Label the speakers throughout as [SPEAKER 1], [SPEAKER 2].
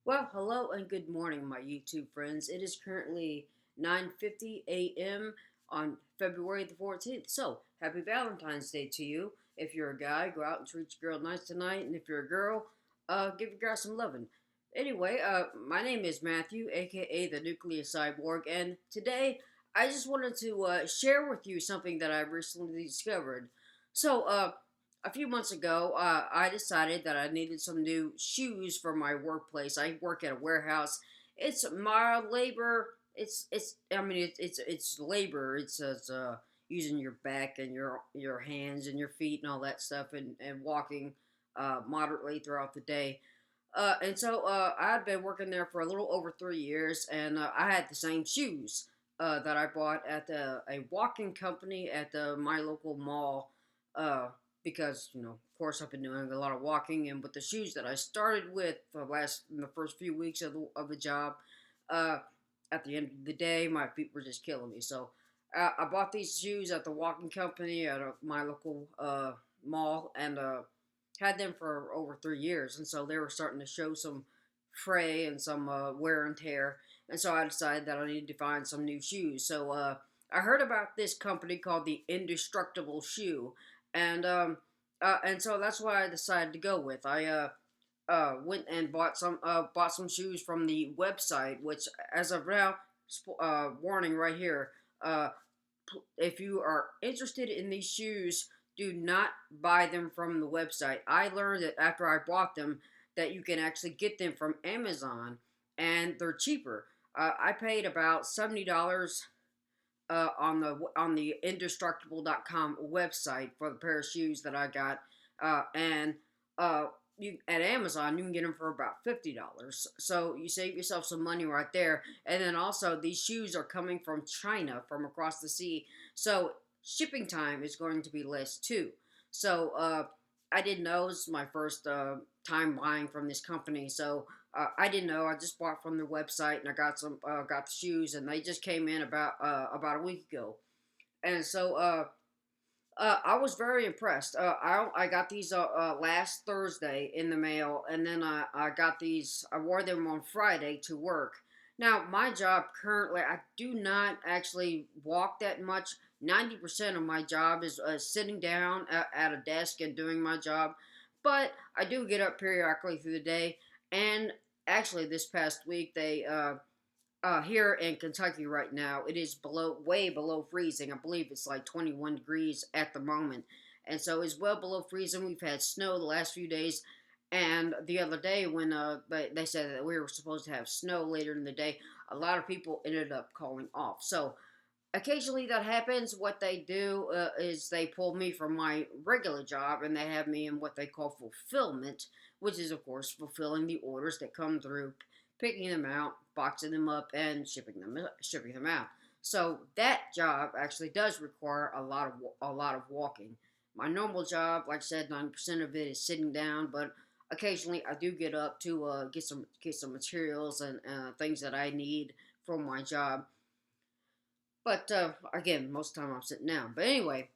[SPEAKER 1] Well, hello and good morning, my YouTube friends. It is currently 9:50 a.m. on February the 14th. So, happy Valentine's Day to you. If you're a guy, go out and treat your girl nice tonight, and if you're a girl, give your girl some loving. Anyway, my name is Matthew, aka the Nuclear Cyborg, and today I just wanted to share with you something that I recently discovered. So, a few months ago, I decided that I needed some new shoes for my workplace. I work at a warehouse. It's my labor. It's. I mean, it's labor. It's using your back and your hands and your feet and all that stuff and walking moderately throughout the day. And so I'd been working there for a little over 3 years, and I had the same shoes that I bought at a walking company at my local mall. Because of course, I've been doing a lot of walking, and with the shoes that I started with in the first few weeks of the job, uh, at the end of the day, my feet were just killing me. So I bought these shoes at the walking company at my local mall, and had them for over 3 years, and so they were starting to show some fray and some wear and tear. And so I decided that I needed to find some new shoes. So I heard about this company called the Indestructible shoe, and so that's what I decided to go with. I went and bought some shoes from the website, which, as of now, warning right here. Uh, if you are interested in these shoes, do not buy them from the website. I learned that after I bought them that you can actually get them from Amazon, and they're cheaper. I paid about $70 on the indestructible.com website for the pair of shoes that I got, and you at Amazon you can get them for about $50. So you save yourself some money right there. And then also these shoes are coming from China, from across the sea, so shipping time is going to be less too. So I didn't know. This is my first time buying from this company, so I didn't know. I just bought from their website, and I got the shoes, and they just came in about a week ago. And so I was very impressed. I got these last Thursday in the mail, and then I got these. I wore them on Friday to work. Now, my job currently, I do not actually walk that much. 90% of my job is sitting down at a desk and doing my job, but I do get up periodically through the day. And actually, this past week, here in Kentucky right now, it is way below freezing. I believe it's like 21 degrees at the moment. And so it's well below freezing. We've had snow the last few days. And the other day, when they said that we were supposed to have snow later in the day, a lot of people ended up calling off. So occasionally that happens. What they do is they pull me from my regular job, and they have me in what they call fulfillment, which is, of course, fulfilling the orders that come through, picking them out, boxing them up, and shipping them out. So that job actually does require a lot of walking. My normal job, like I said, 90% of it is sitting down, but occasionally I do get up to get some materials and things that I need for my job. But again, most of the time I'm sitting down. But anyway,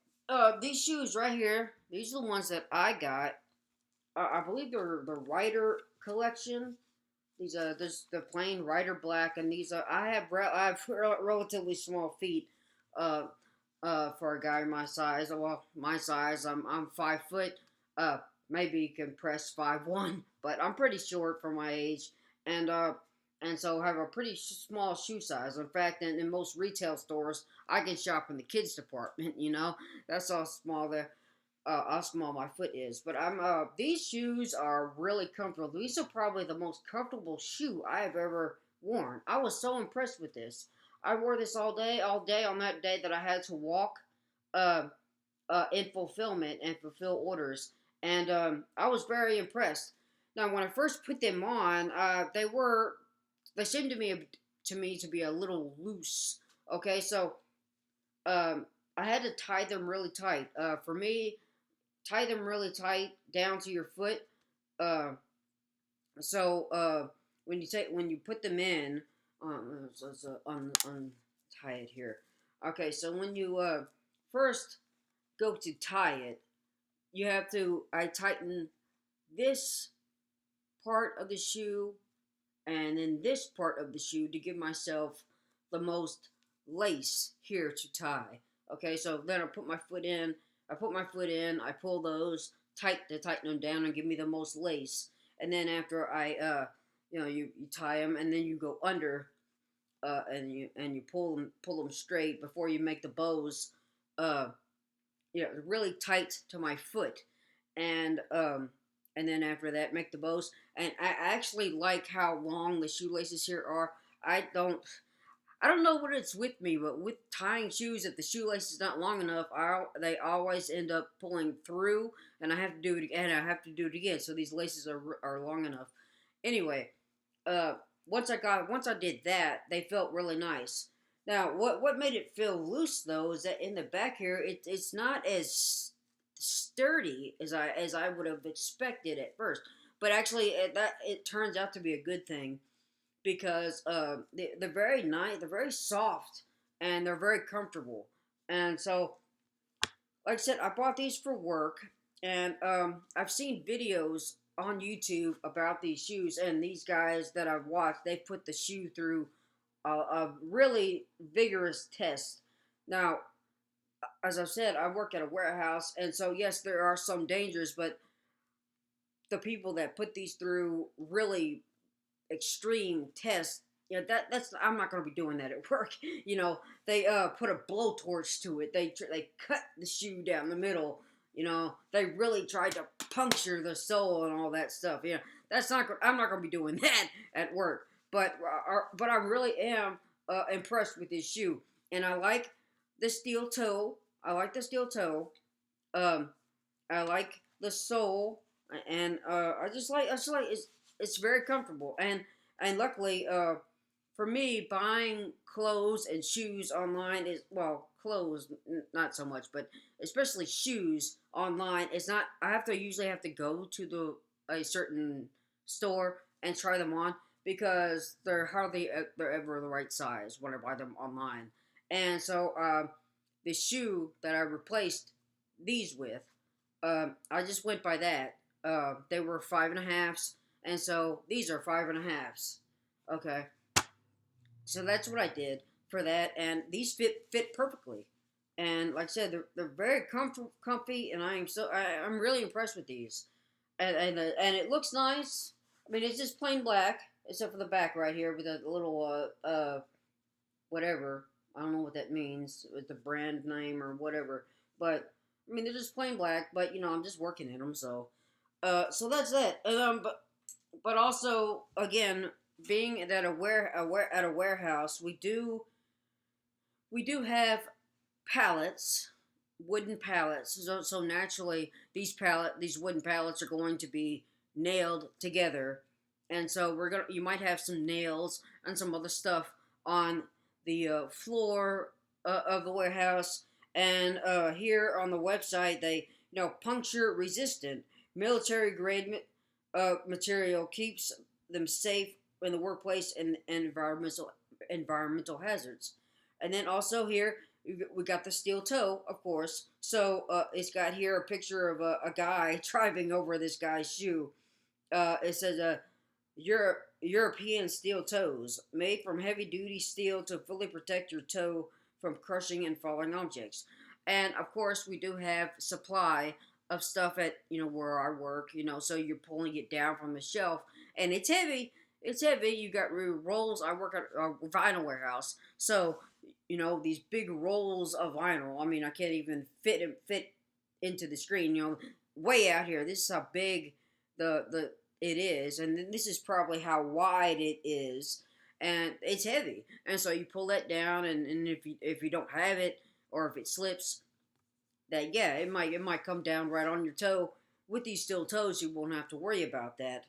[SPEAKER 1] these shoes right here, these are the ones that I got. I believe they're the Rider collection. These there's the plain Rider black, and these I have relatively small feet. Uh, for a guy my size. Well, my size, I'm 5 foot. Maybe you can press 5'1", but I'm pretty short for my age, and so have a pretty small shoe size. In fact, in most retail stores, I can shop in the kids department. That's how small my foot is. But these shoes are really comfortable. These are probably the most comfortable shoe I have ever worn. I was so impressed with this. I wore this all day on that day that I had to walk uh, in fulfillment and fulfill orders, and I was very impressed. Now, when I first put them on, they seemed to me to be a little loose. Okay, so I had to tie them really tight. For me, tie them really tight down to your foot. Uh, so when you put them in, untie it here. Okay, so when you first go to tie it, I tighten this part of the shoe and then this part of the shoe to give myself the most lace here to tie. Okay, so then I put my foot in. I pull those tight to tighten them down and give me the most lace. And then after you tie them, and then you go under, and you pull them straight before you make the bows. Uh, really tight to my foot, and then after that, make the bows. And I actually like how long the shoelaces here are. I don't know what it's with me, but with tying shoes, if the shoelace is not long enough, they always end up pulling through, and I have to do it again. And I have to do it again. So these laces are long enough. Anyway, uh, once I did that, they felt really nice. Now, what made it feel loose though is that in the back here, it's not as sturdy as I would have expected at first. But actually, it turns out to be a good thing because they're very nice, they're very soft, and they're very comfortable. And so, like I said, I bought these for work, and I've seen videos on YouTube about these shoes, and these guys that I've watched, they put the shoe through a really vigorous test. Now, as I've said, I work at a warehouse, and so yes, there are some dangers, but the people that put these through really extreme tests, that's I'm not going to be doing that at work. They put a blowtorch to it. They cut the shoe down the middle. They really tried to puncture the sole and all that stuff. That's not. I'm not going to be doing that at work. But I really am impressed with this shoe, and I like the steel toe. I like the steel toe. Um, I like the sole, and I just like it's very comfortable, and luckily for me, buying clothes and shoes online is, well, clothes not so much, but especially shoes online is not. I have to usually have to go to a certain store and try them on because they're ever the right size when I buy them online, and so the shoe that I replaced these with, I just went by that. They were 5.5s, and so these are 5.5s. Okay, so that's what I did for that, and these fit perfectly. And like I said, they're very comfy, and I'm really impressed with these. And it looks nice. I mean, it's just plain black, except for the back right here with a little whatever. I don't know what that means with the brand name or whatever. But I mean, they're just plain black. But I'm just working in them, so that's it. But also again, being at a warehouse, we do have pallets, wooden pallets. So naturally, these wooden pallets are going to be nailed together, and so you might have some nails and some other stuff on the floor of the warehouse. And here on the website, they puncture resistant military grade material keeps them safe in the workplace and environmental hazards. And then also here we got the steel toe, of course. So it's got here a picture of a guy driving over this guy's shoe. It says European steel toes, made from heavy duty steel to fully protect your toe from crushing and falling objects. And of course, we do have supply of stuff at where I work. So you're pulling it down from the shelf, and it's heavy. It's heavy. You got rolls. I work at a vinyl warehouse, so these big rolls of vinyl. I mean, I can't even fit into the screen. Way out here. This is how big the it is, and this is probably how wide it is, and it's heavy. And so you pull that down, and if you don't have it, or if it slips, that yeah, it might come down right on your toe. With these steel toes, you won't have to worry about that.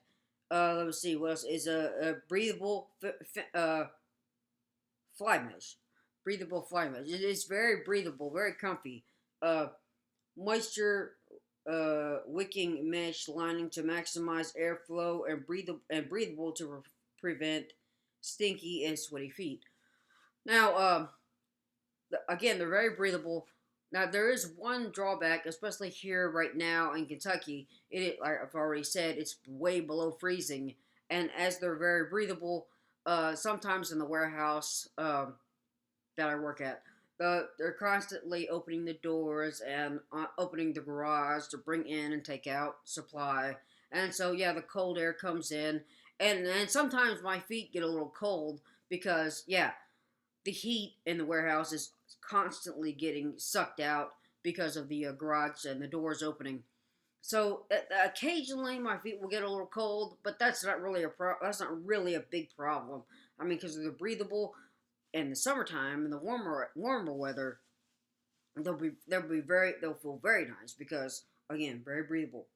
[SPEAKER 1] Let's see what else is a breathable fly mesh. Breathable fly mesh. It is very breathable, very comfy. Uh, Moisture wicking mesh lining to maximize airflow and breathable to prevent stinky and sweaty feet. Now, again, they're very breathable. Now, there is one drawback, especially here right now in Kentucky. Like I've already said, it's way below freezing, and as they're very breathable, sometimes in the warehouse that I work at, they're constantly opening the doors and opening the garage to bring in and take out supply. And so, yeah, the cold air comes in, and sometimes my feet get a little cold because, yeah, the heat in the warehouse is constantly getting sucked out because of the garage and the doors opening. So occasionally my feet will get a little cold, but that's not really that's not really a big problem. I mean, because they're breathable in the summertime in the warmer weather, they'll feel very nice because again, very breathable.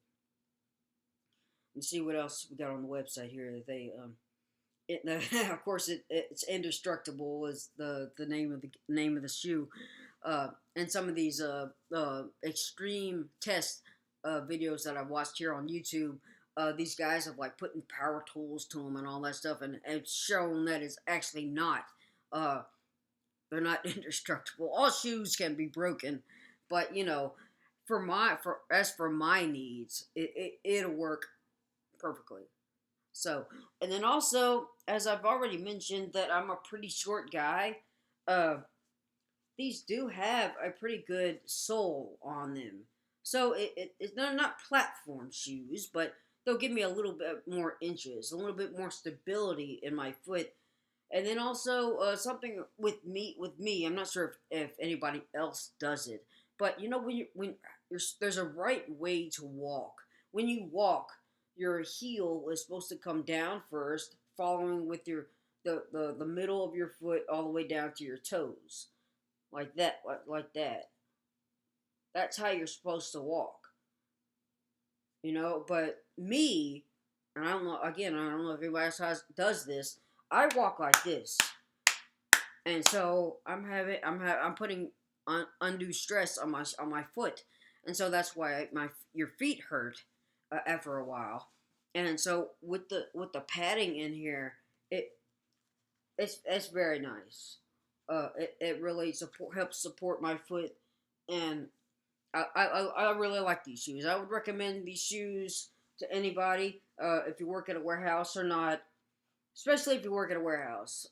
[SPEAKER 1] Let's see what else we got on the website here that they of course it's Indestructible is the name of the shoe. And some of these extreme test videos that I've watched here on YouTube, these guys have like putting power tools to them and all that stuff, and it's shown that it's actually not. Uh, they're not indestructible. All shoes can be broken, but for my needs, it'll work perfectly. So, and then also, as I've already mentioned, that I'm a pretty short guy. Uh, these do have a pretty good sole on them. So it's not platform shoes, but they'll give me a little bit more inches, a little bit more stability in my foot. And then also something with me, I'm not sure if anybody else does it, but there's a right way to walk. When you walk, your heel is supposed to come down first, following with the middle of your foot all the way down to your toes like that, like that. That's how you're supposed to walk, But me, and I don't know. Again, I don't know if anybody else does this. I walk like this, and so I'm putting undue stress on my foot, and so that's why your feet hurt after a while. And so with the padding in here, it it's very nice. It really helps support my foot, and I really like these shoes. I would recommend these shoes to anybody if you work at a warehouse or not, especially if you work at a warehouse.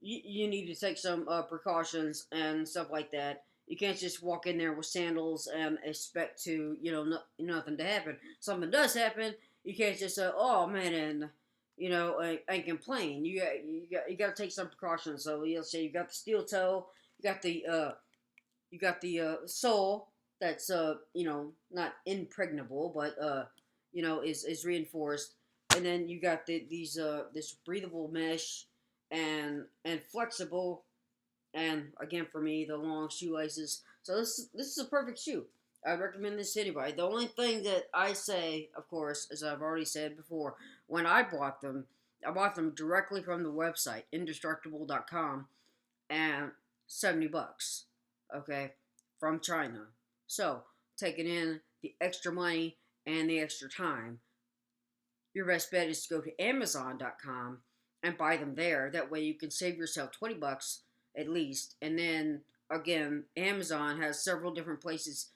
[SPEAKER 1] You need to take some precautions and stuff like that. You can't just walk in there with sandals and expect to nothing to happen. Something does happen. You can't just say, "Oh man," and and complain. You got to take some precautions. So you'll say you got the steel toe, you got the sole that's not impregnable, but is reinforced, and then you got this breathable mesh and flexible, and again for me the long shoelaces. So this is a perfect shoe. I recommend this to anybody. The only thing that I say, of course, as I've already said before, when I bought them directly from the website indestructible.com, and $70, okay, from China. So taking in the extra money and the extra time, your best bet is to go to Amazon.com and buy them there. That way you can save yourself $20 at least. And then again, Amazon has several different places,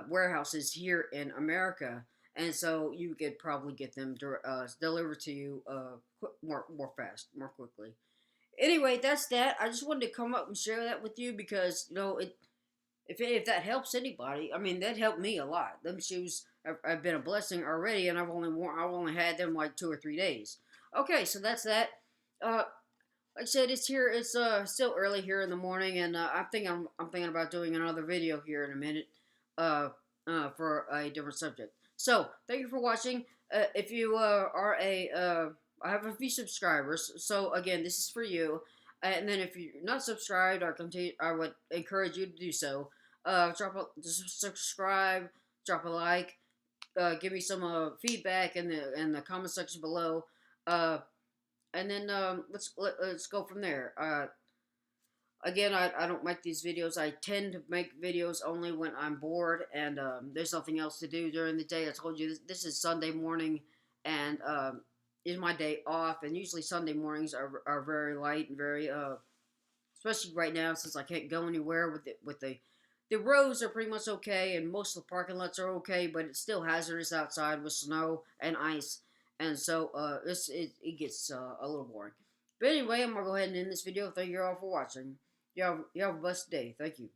[SPEAKER 1] warehouses here in America, and so you could probably get them delivered to you more quickly. Anyway, that's that. I just wanted to come up and share that with you because if that helps anybody, I mean that helped me a lot. Them shoes have been a blessing already, and I've only had them like 2 or 3 days. Okay, so that's that. Like I said, it's here. It's still early here in the morning, and I'm thinking about doing another video here in a minute, for a different subject. So thank you for watching. If you are I have a few subscribers, so again, this is for you. And then if you're not subscribed, I would encourage you to do so. Just subscribe, drop a like, give me some feedback in the comment section below. And then let's go from there. Again, I don't make these videos. I tend to make videos only when I'm bored and there's nothing else to do during the day. I told you this is Sunday morning, and is my day off. And usually Sunday mornings are very light and very especially right now since I can't go anywhere with the roads are pretty much okay, and most of the parking lots are okay, but it's still hazardous outside with snow and ice. and so it gets a little boring. But anyway, I'm gonna go ahead and end this video. Thank you all for watching. You have a blessed day. Thank you.